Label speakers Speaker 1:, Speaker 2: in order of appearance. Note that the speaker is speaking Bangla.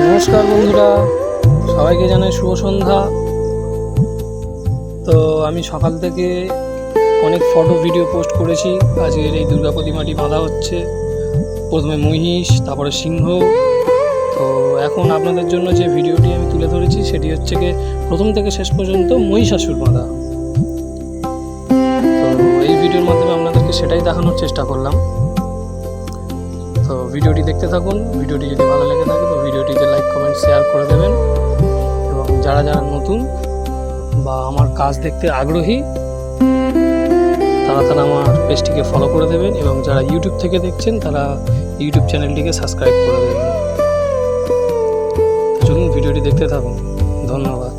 Speaker 1: নমস্কার বন্ধুরা, সবাইকে জানাই শুভ সন্ধ্যা। তো আমি সকাল থেকে অনেক ফটো ভিডিও পোস্ট করেছি। আজকের এই দুর্গা প্রতিমাটি বাঁধা হচ্ছে, প্রথমে মহিষ, তারপরে সিংহ। তো এখন আপনাদের জন্য যে ভিডিওটি আমি তুলে ধরেছি সেটি হচ্ছে গিয়ে প্রথম থেকে শেষ পর্যন্ত মহিষাসুর বাঁধা। তো এই ভিডিওর মাধ্যমে আপনাদেরকে সেটাই দেখানোর চেষ্টা করলাম। তো ভিডিওটি দেখতে থাকুন। ভিডিওটি যদি ভালো লেগে থাকে তো ভিডিওটিতে লাইক, কমেন্ট, শেয়ার করে দেবেন। এবং যারা যারা নতুন বা আমার কাজ দেখতে আগ্রহী তারা আমার পেজটিকে ফলো করে দেবেন, এবং যারা ইউটিউব থেকে দেখছেন তারা ইউটিউব চ্যানেলটিকে সাবস্ক্রাইব করে দেবেন। চলুন ভিডিওটি দেখতে থাকুন। ধন্যবাদ।